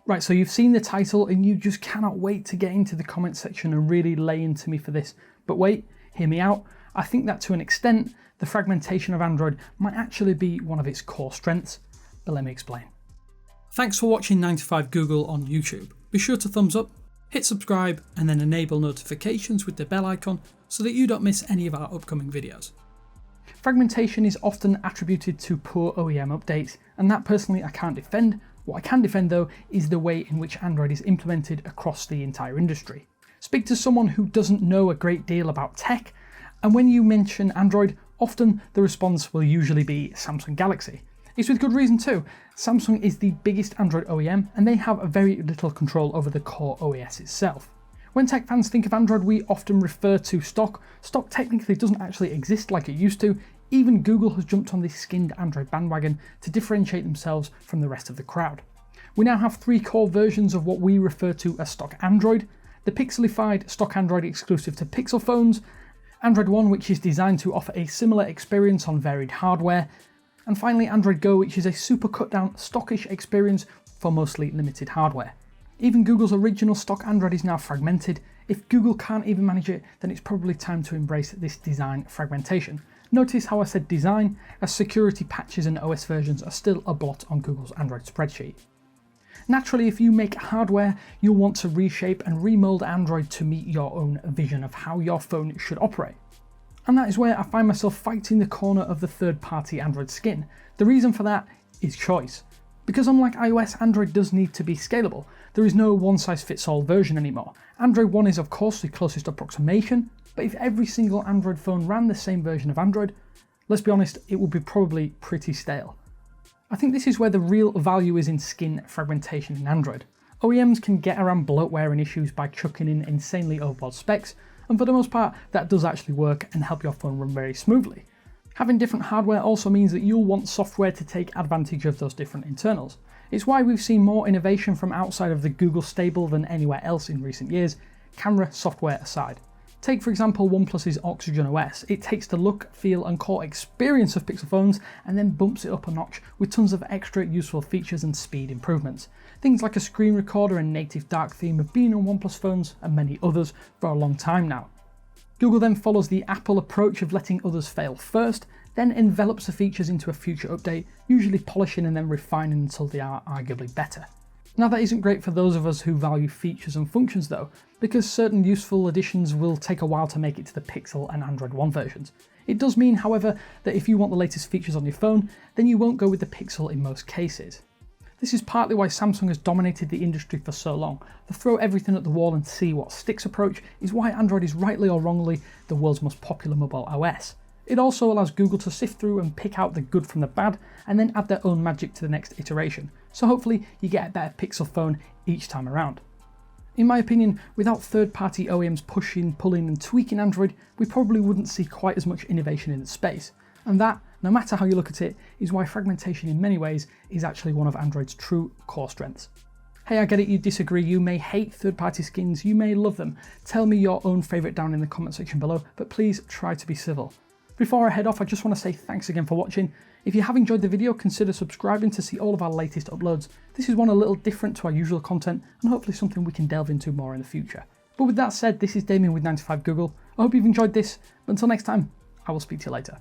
Right, so you've seen the title and you just cannot wait to get into the comment section and really lay into me for this. But wait, hear me out. I think that to an extent, the fragmentation of Android might actually be one of its core strengths. But let me explain. Thanks for watching 9 to 5 Google on YouTube. Be sure to thumbs up, hit subscribe, and then enable notifications with the bell icon so that you don't miss any of our upcoming videos. Fragmentation is often attributed to poor OEM updates, and that personally I can't defend. What I can defend though is the way in which Android is implemented across the entire industry. Speak to someone who doesn't know a great deal about tech, and when you mention Android, often the response will usually be Samsung Galaxy. It's with good reason too. Samsung is the biggest Android OEM and they have very little control over the core OS itself. When tech fans think of Android, we often refer to stock. Stock technically doesn't actually exist like it used to. Even Google has jumped on this skinned Android bandwagon to differentiate themselves from the rest of the crowd. We now have 3 core versions of what we refer to as stock Android: the pixelified stock Android exclusive to Pixel phones, Android One, which is designed to offer a similar experience on varied hardware, and finally Android Go, which is a super cut down stockish experience for mostly limited hardware. Even Google's original stock Android is now fragmented. If Google can't even manage it, then it's probably time to embrace this design fragmentation. Notice how I said design, as security patches and OS versions are still a blot on Google's Android spreadsheet. Naturally, if you make hardware, you'll want to reshape and remold Android to meet your own vision of how your phone should operate. And that is where I find myself fighting the corner of the third-party Android skin. The reason for that is choice. Because unlike iOS, Android does need to be scalable. There is no one-size-fits-all version anymore. Android One is of course the closest approximation, but if every single Android phone ran the same version of Android, let's be honest, it would be probably pretty stale. I think this is where the real value is in skin fragmentation in Android. OEMs can get around bloatware and issues by chucking in insanely overboard specs, and for the most part that does actually work and help your phone run very smoothly. Having different hardware also means that you'll want software to take advantage of those different internals. It's why we've seen more innovation from outside of the Google stable than anywhere else in recent years, camera software aside. Take for example OnePlus's Oxygen OS. It takes the look, feel and core experience of Pixel phones and then bumps it up a notch with tons of extra useful features and speed improvements. Things like a screen recorder and native dark theme have been on OnePlus phones and many others for a long time now. Google then follows the Apple approach of letting others fail first, then envelops the features into a future update, usually polishing and then refining until they are arguably better. Now that isn't great for those of us who value features and functions though, because certain useful additions will take a while to make it to the Pixel and Android One versions. It does mean, however, that if you want the latest features on your phone, then you won't go with the Pixel in most cases. This is partly why Samsung has dominated the industry for so long. The throw everything at the wall and see what sticks approach is why Android is rightly or wrongly the world's most popular mobile OS. It also allows Google to sift through and pick out the good from the bad and then add their own magic to the next iteration, so hopefully you get a better Pixel phone each time around. In my opinion, without third-party OEMs pushing, pulling and tweaking Android, we probably wouldn't see quite as much innovation in the space. And that, no matter how you look at it, is why fragmentation in many ways is actually one of Android's true core strengths. Hey, I get it, you disagree, you may hate third-party skins, you may love them. Tell me your own favourite down in the comment section below, but please try to be civil. Before I head off, I just want to say thanks again for watching. If you have enjoyed the video, consider subscribing to see all of our latest uploads. This is one a little different to our usual content and hopefully something we can delve into more in the future. But with that said, this is Damien with 9 to 5 Google. I hope you've enjoyed this, but until next time, I will speak to you later.